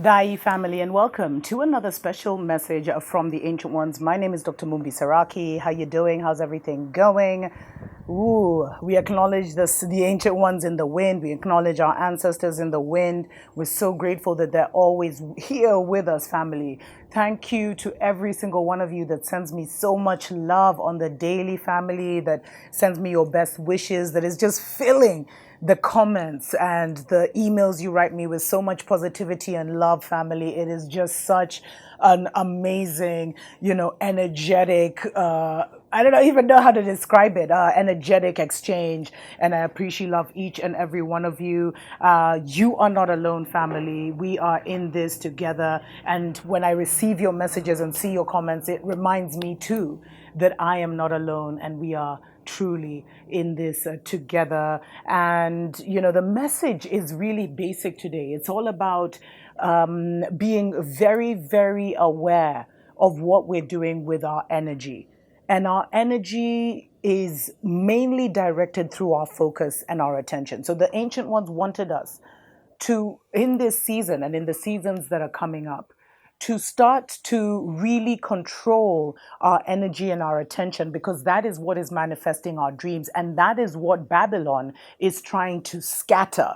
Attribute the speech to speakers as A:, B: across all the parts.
A: Dai family, and welcome to another special message from the Ancient Ones. My name is Dr. Mumbi Saraki. How you doing? How's everything going? Ooh, we acknowledge the Ancient Ones in the wind. We acknowledge our ancestors in the wind. We're so grateful that they're always here with us, family. Thank you to every single one of you that sends me so much love on the daily, family, that sends me your best wishes, that is just filling the comments and the emails you write me with so much positivity and love, family. It is just such an amazing, energetic, I don't even know how to describe it, energetic exchange. And I appreciate love each and every one of you. You are not alone, family. We are in this together. And when I receive your messages and see your comments, it reminds me too that I am not alone and we are truly in this together. And the message is really basic today. It's all about being very, very aware of what we're doing with our energy. And our energy is mainly directed through our focus and our attention. So the ancient ones wanted us to, in this season and in the seasons that are coming up, to start to really control our energy and our attention, because that is what is manifesting our dreams. And that is what Babylon is trying to scatter.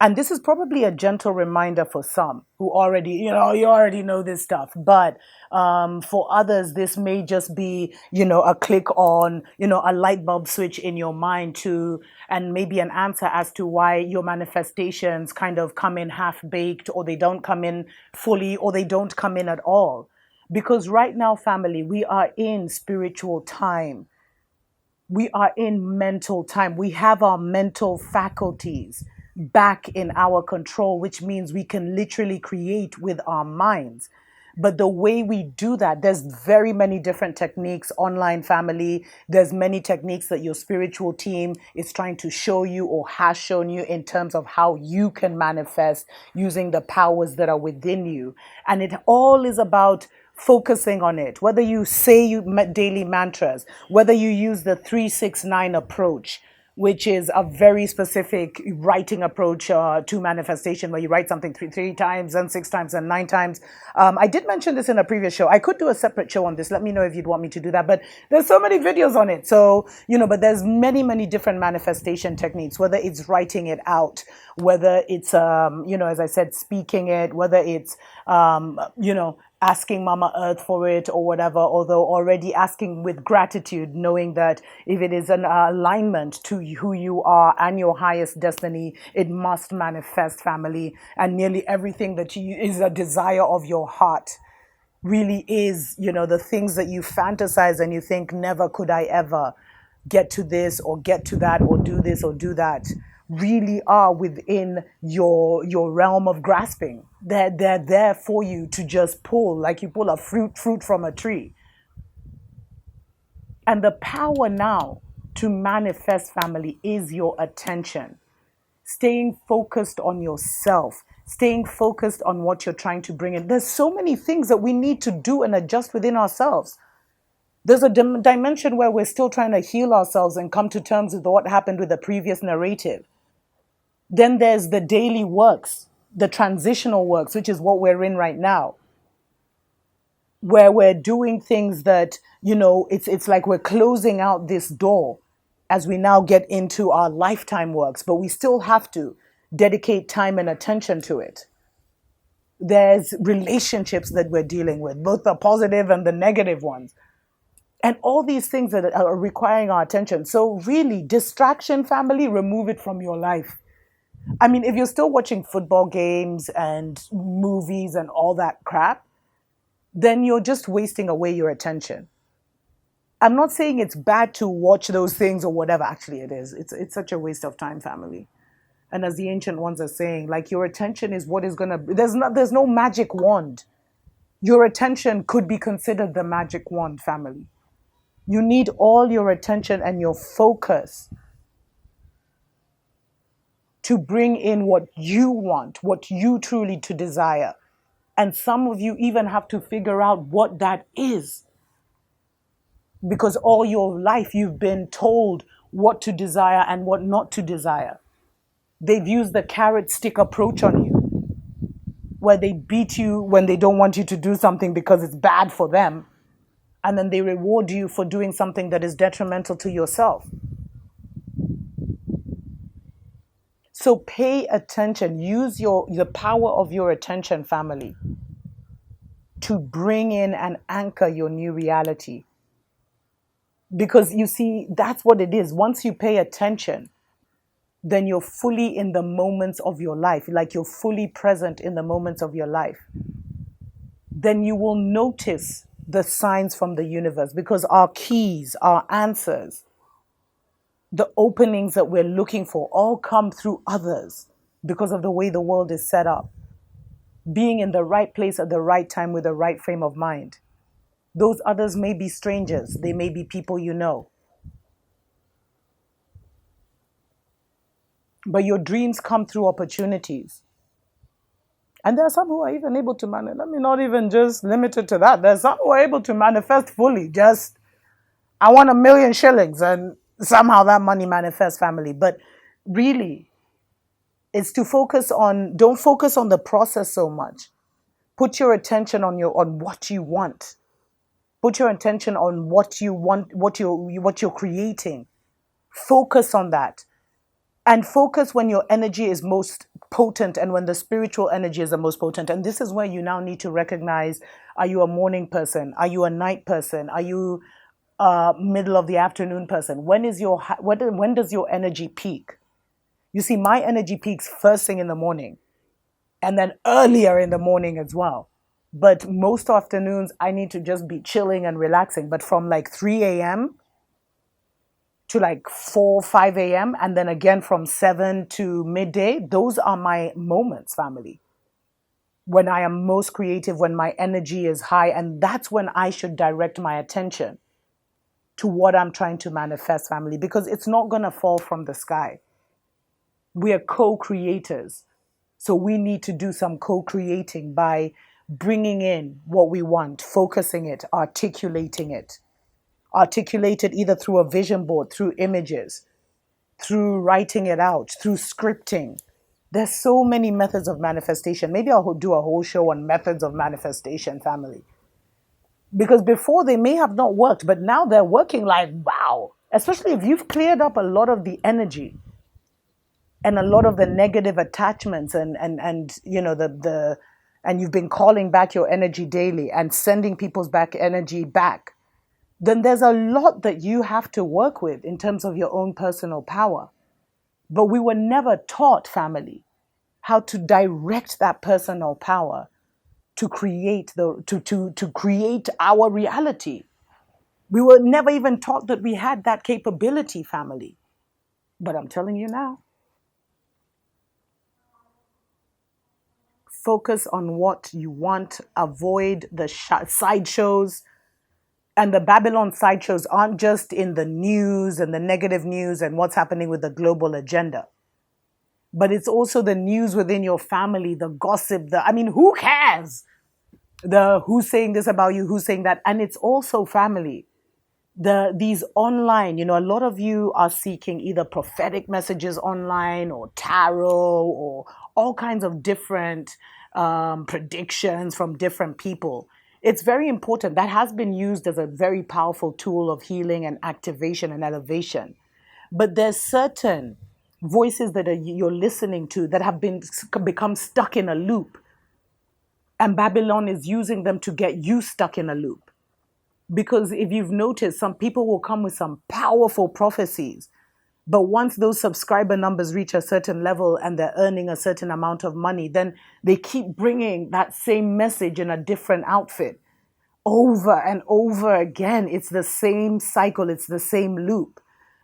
A: And this is probably a gentle reminder for some who already, you already know this stuff. But for others, this may just be, a click on, a light bulb switch in your mind to, and maybe an answer as to why your manifestations kind of come in half baked, or they don't come in fully, or they don't come in at all. Because right now, family, we are in spiritual time. We are in mental time. We have our mental faculties back in our control, which means we can literally create with our minds. But the way we do that, there's very many different techniques online, family. There's many techniques that your spiritual team is trying to show you or has shown you in terms of how you can manifest using the powers that are within you. And it all is about focusing on it. Whether you say daily mantras, whether you use the 369 approach, which is a very specific writing approach to manifestation, where you write something three times and 6 times and 9 times. I did mention this in a previous show. I could do a separate show on this. Let me know if you'd want me to do that. But there's so many videos on it. So, but there's many, many different manifestation techniques, whether it's writing it out, whether it's, as I said, speaking it, whether it's, asking Mama Earth for it or whatever, although already asking with gratitude, knowing that if it is an alignment to who you are and your highest destiny, it must manifest, family. And nearly everything that is a desire of your heart really is, the things that you fantasize and you think, never could I ever get to this or get to that or do this or do that, really are within your realm of grasping. They're there for you to just pull, like you pull a fruit from a tree. And the power now to manifest, family, is your attention. Staying focused on yourself, staying focused on what you're trying to bring in. There's so many things that we need to do and adjust within ourselves. There's a dimension where we're still trying to heal ourselves and come to terms with what happened with the previous narrative. Then there's the daily works, the transitional works, which is what we're in right now, where we're doing things that, it's like we're closing out this door as we now get into our lifetime works, but we still have to dedicate time and attention to it. There's relationships that we're dealing with, both the positive and the negative ones. And all these things that are requiring our attention. So really, distraction, family, remove it from your life. I mean, if you're still watching football games and movies and all that crap, then you're just wasting away your attention. I'm not saying it's bad to watch those things or whatever. Actually, it is. It's such a waste of time, family. And as the ancient ones are saying, like, your attention is what is gonna. There's no magic wand. Your attention could be considered the magic wand, family. You need all your attention and your focus to bring in what you want, what you truly to desire. And some of you even have to figure out what that is. Because all your life you've been told what to desire and what not to desire. They've used the carrot stick approach on you. where they beat you when they don't want you to do something because it's bad for them, and then they reward you for doing something that is detrimental to yourself. So pay attention. Use the power of your attention, family, to bring in and anchor your new reality. Because you see, that's what it is. Once you pay attention, then you're fully in the moments of your life, like you're fully present in the moments of your life. Then you will notice the signs from the universe, because our keys, our answers, the openings that we're looking for all come through others because of the way the world is set up. Being in the right place at the right time with the right frame of mind. Those others may be strangers. They may be people you know. But your dreams come through opportunities. And there are some who are even able to manifest. Let me not even just limit it to that. There's some who are able to manifest fully. Just, I want 1,000,000 shillings, and somehow that money manifests, family. But really, it's to don't focus on the process so much. Put your attention on what you want. Put your attention on what you want, what you're creating. Focus on that. And focus when your energy is most potent and when the spiritual energy is the most potent. And this is where you now need to recognize, are you a morning person? Are you a night person? Are you a middle of the afternoon person? When does your energy peak? You see, my energy peaks first thing in the morning, and then earlier in the morning as well. But most afternoons, I need to just be chilling and relaxing. But from like 3 a.m. to like 4, 5 a.m. and then again from 7 to midday, those are my moments, family. When I am most creative, when my energy is high, and that's when I should direct my attention to what I'm trying to manifest, family, because it's not going to fall from the sky. We are co-creators. So we need to do some co-creating by bringing in what we want, focusing it, articulating it. Articulate it either through a vision board, through images, through writing it out, through scripting. There's so many methods of manifestation. Maybe I'll do a whole show on methods of manifestation, family. Because before they may have not worked, but now they're working like, wow. Especially if you've cleared up a lot of the energy and a lot of the negative attachments and you know and you've been calling back your energy daily and sending people's energy back. Then there's a lot that you have to work with in terms of your own personal power. But we were never taught, family, how to direct that personal power to create to create our reality. We were never even taught that we had that capability, family. But I'm telling you now, focus on what you want. Avoid the sideshows. And the Babylon sideshows aren't just in the news and the negative news and what's happening with the global agenda. But it's also the news within your family, the gossip, who cares? Who's saying this about you, who's saying that? And it's also, family, these online, a lot of you are seeking either prophetic messages online or tarot or all kinds of different predictions from different people. It's very important. That has been used as a very powerful tool of healing and activation and elevation. But there's certain voices that you're listening to that have become stuck in a loop. And Babylon is using them to get you stuck in a loop. Because if you've noticed, some people will come with some powerful prophecies. But once those subscriber numbers reach a certain level and they're earning a certain amount of money, then they keep bringing that same message in a different outfit over and over again. It's the same cycle. It's the same loop.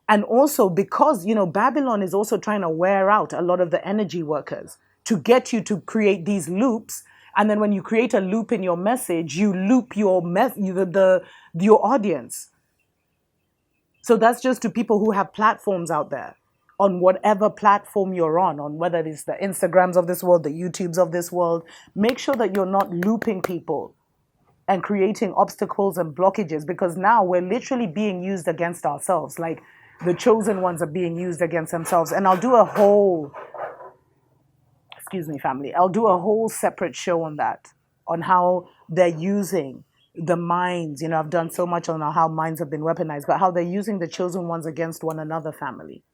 A: And also because, Babylon is also trying to wear out a lot of the energy workers to get you to create these loops. And then when you create a loop in your message, you loop your audience. So that's just to people who have platforms out there, on whatever platform you're on whether it's the Instagrams of this world, the YouTubes of this world. Make sure that you're not looping people and creating obstacles and blockages, because now we're literally being used against ourselves. Like the chosen ones are being used against themselves. And I'll do a whole excuse me, family. I'll do a whole separate show on that, on how they're using the minds. I've done so much on how minds have been weaponized, but how they're using the chosen ones against one another, family.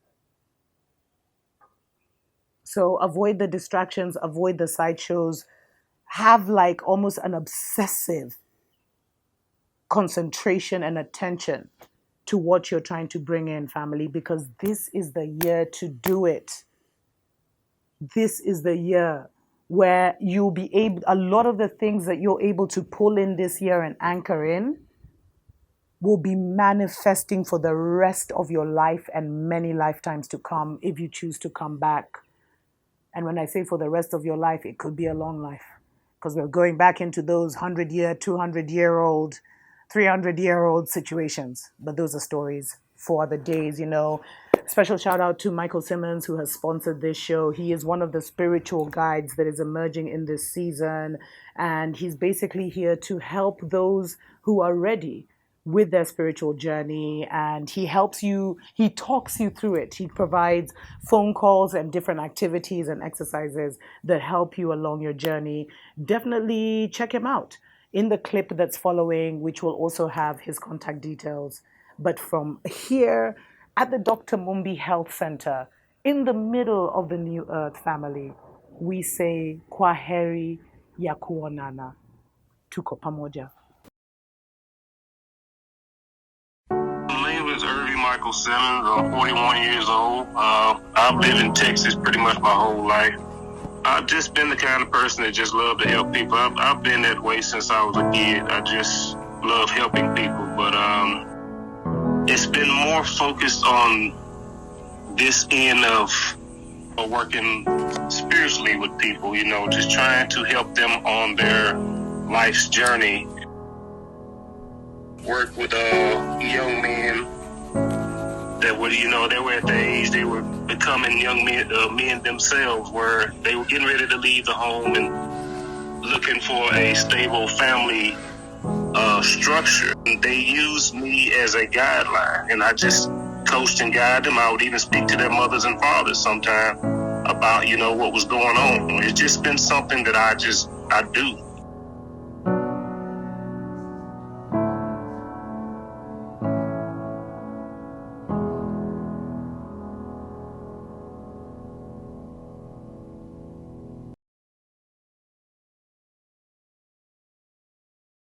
A: So avoid the distractions, avoid the sideshows, have like almost an obsessive concentration and attention to what you're trying to bring in, family, because this is the year to do it. This is the year where you'll be able, a lot of the things that you're able to pull in this year and anchor in will be manifesting for the rest of your life and many lifetimes to come if you choose to come back. And when I say for the rest of your life, it could be a long life, because we're going back into those 100-year, 200-year-old, 300-year-old situations. But those are stories for other days. Special shout out to Michael Simmons, who has sponsored this show. He is one of the spiritual guides that is emerging in this season. And he's basically here to help those who are ready with their spiritual journey. And he helps you, he talks you through it. He provides phone calls and different activities and exercises that help you along your journey. Definitely check him out in the clip that's following, which will also have his contact details. But from here, at the Dr. Mumbi Health Center, in the middle of the New Earth, family, we say kwaheri ya kuonana. Tuko pamoja.
B: My name is Irving Michael Simmons. I'm 41 years old. I've lived in Texas pretty much my whole life. I've just been the kind of person that just love to help people. I've been that way since I was a kid. I just love helping people, but it's been more focused on this end of working spiritually with people, just trying to help them on their life's journey. Work with young men that were, they were at the age they were becoming young men themselves, where they were getting ready to leave the home and looking for a stable family structure. They used me as a guideline, and I just coached and guided them. I would even speak to their mothers and fathers sometimes about, what was going on. It's just been something that I do.